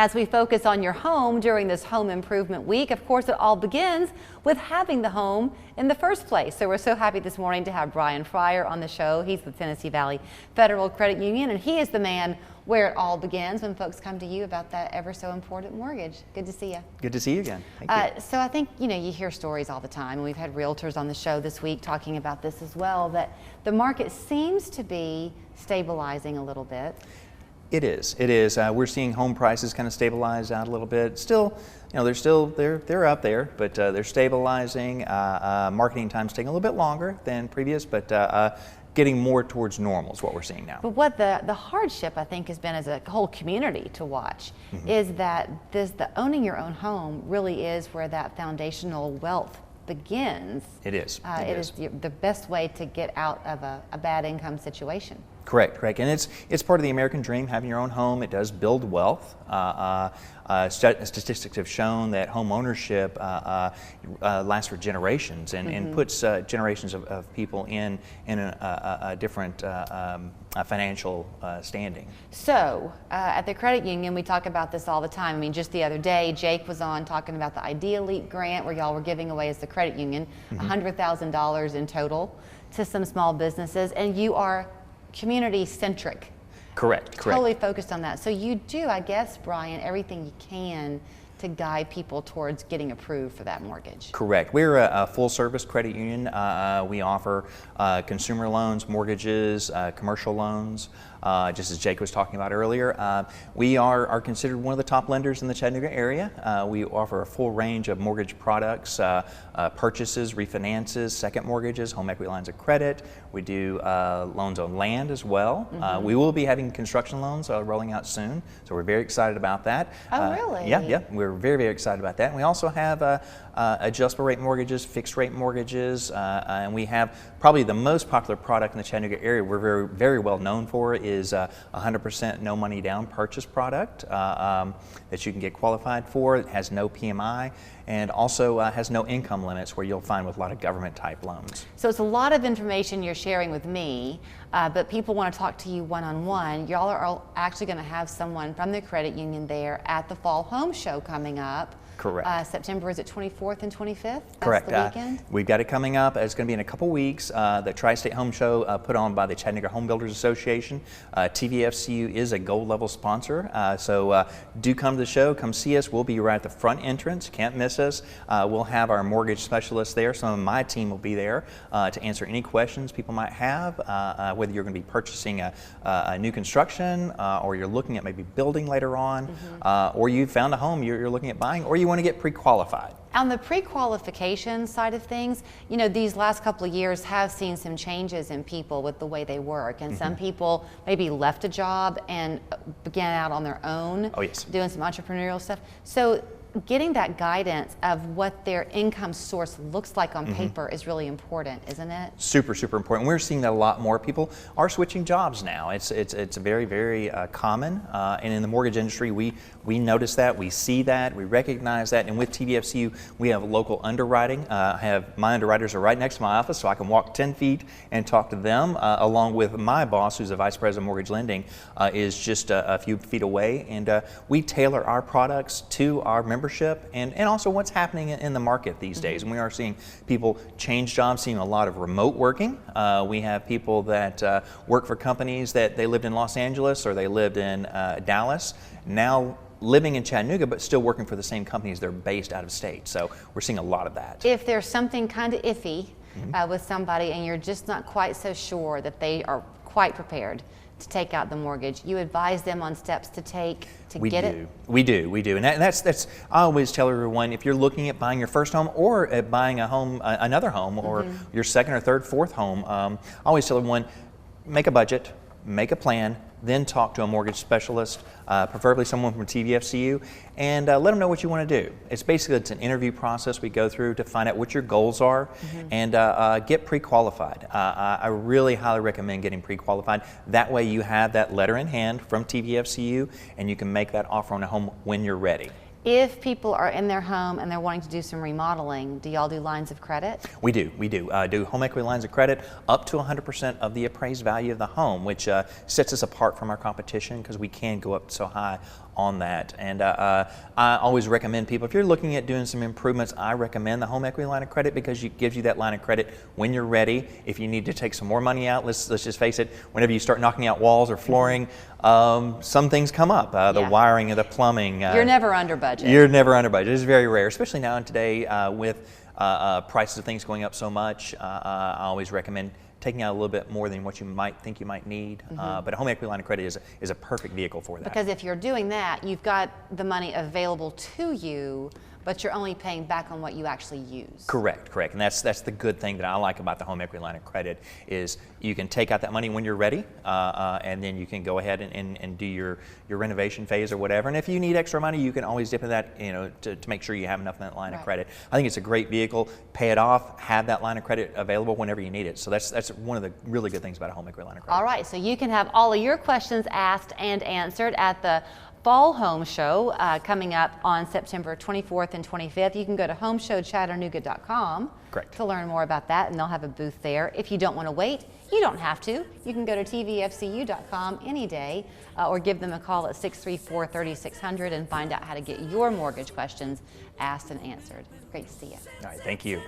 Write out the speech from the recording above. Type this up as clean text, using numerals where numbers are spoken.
As we focus on your home during this home improvement week, of course, it all begins with having the home in the first place. So we're so happy this morning to have Brian Fryer on the show. He's with Tennessee Valley Federal Credit Union, and he is the man where it all begins when folks come to you about that ever so important mortgage. Good to see you. Good to see you again. Thank you. So I think, you hear stories all the time, and we've had realtors on the show this week talking about this as well, that the market seems to be stabilizing a little bit. It is. It is. We're seeing home prices kind of stabilize out a little bit. Still, they're up there, but they're stabilizing. Marketing time's taking a little bit longer than previous, but getting more towards normal is what we're seeing now. But what the hardship, I think, has been as a whole community to watch is that the owning your own home really is where that foundational wealth begins. It is. It is the best way to get out of a bad income situation. Correct. And it's part of the American dream, having your own home. It does build wealth. Statistics have shown that home ownership lasts for generations and puts generations of people in a different financial standing. So at the credit union, we talk about this all the time. I mean, just the other day, Jake was on talking about the Idea Leap grant where y'all were giving away as the credit union $100,000 in total to some small businesses, and you are community centric. Correct. Totally focused on that. So you do, I guess, Brian, everything you can to guide people towards getting approved for that mortgage. Correct. We're a full-service credit union. We offer consumer loans, mortgages, commercial loans. Just as Jake was talking about earlier, we are considered one of the top lenders in the Chattanooga area. We offer a full range of mortgage products, purchases, refinances, second mortgages, home equity lines of credit. We do loans on land as well. We will be having construction loans rolling out soon, so we're very excited about that. Oh, really? Yeah. We're very, very excited about that. And we also have adjustable rate mortgages, fixed rate mortgages, and we have probably the most popular product in the Chattanooga area we're very, very well known for is 100% no money down purchase product that you can get qualified for. It has no PMI and also has no income limits where you'll find with a lot of government type loans. So it's a lot of information you're sharing with me, but people want to talk to you one-on-one. Y'all are actually going to have someone from the credit union there at the Fall Home Show coming up. Correct. September, is it 24th and 25th? Correct. That's the weekend? We've got it coming up. It's going to be in a couple weeks. The Tri-State Home Show put on by the Chattanooga Home Builders Association. TVFCU is a gold level sponsor. So do come to the show. Come see us. We'll be right at the front entrance. Can't miss us. We'll have our mortgage specialists there. Some of my team will be there to answer any questions people might have, whether you're going to be purchasing a new construction or you're looking at maybe building later on, or you found a home you're looking at buying, or you want to get pre-qualified. On the pre-qualification side of things, these last couple of years have seen some changes in people with the way they work, and some people maybe left a job and began out on their own, doing some entrepreneurial stuff. So getting that guidance of what their income source looks like on paper is really important, isn't it? Super, super important. We're seeing that a lot more. People are switching jobs now. It's very, very common. And in the mortgage industry, we notice that, we see that, we recognize that. And with TVFCU, we have local underwriting. My underwriters are right next to my office, so I can walk 10 feet and talk to them, along with my boss, who's a vice president of mortgage lending, is just a few feet away. And we tailor our products to our membership and also what's happening in the market these days. And we are seeing people change jobs, seeing a lot of remote working. We have people that work for companies that they lived in Los Angeles or they lived in Dallas, now living in Chattanooga but still working for the same companies. They're based out of state. So we're seeing a lot of that. If there's something kind of iffy with somebody and you're just not quite so sure that they are quite prepared to take out the mortgage, you advise them on steps to take to get it? We do. And that's I always tell everyone, if you're looking at buying your first home or at buying a home, another home, or your second or third, fourth home, I always tell everyone, make a budget, make a plan, then talk to a mortgage specialist, preferably someone from TVFCU, and let them know what you want to do. It's an interview process we go through to find out what your goals are and get pre-qualified. I really highly recommend getting pre-qualified. That way you have that letter in hand from TVFCU and you can make that offer on a home when you're ready. If people are in their home and they're wanting to do some remodeling, do y'all do lines of credit? We do. Do home equity lines of credit up to 100% of the appraised value of the home, which sets us apart from our competition because we can go up so high on that. And I always recommend people, if you're looking at doing some improvements, I recommend the home equity line of credit because it gives you that line of credit when you're ready. If you need to take some more money out, let's just face it, whenever you start knocking out walls or flooring, some things come up, the wiring of the plumbing. You're never under budget. You're never under budget. It's very rare, especially now and today with prices of things going up so much. I always recommend taking out a little bit more than what you might think you might need. But a home equity line of credit is a perfect vehicle for that. Because if you're doing that, you've got the money available to you, but you're only paying back on what you actually use. Correct. And that's the good thing that I like about the home equity line of credit is you can take out that money when you're ready, and then you can go ahead and do your renovation phase or whatever. And if you need extra money, you can always dip into that, to make sure you have enough in that line of credit. I think it's a great vehicle. Pay it off, have that line of credit available whenever you need it. So that's one of the really good things about a home equity line of credit. All right, so you can have all of your questions asked and answered at the Fall Home Show coming up on September 24th and 25th. You can go to homeshowchattanooga.com to learn more about that, and they'll have a booth there. If you don't want to wait, you don't have to. You can go to TVFCU.com any day or give them a call at 634-3600 and find out how to get your mortgage questions asked and answered. Great to see you. All right, thank you.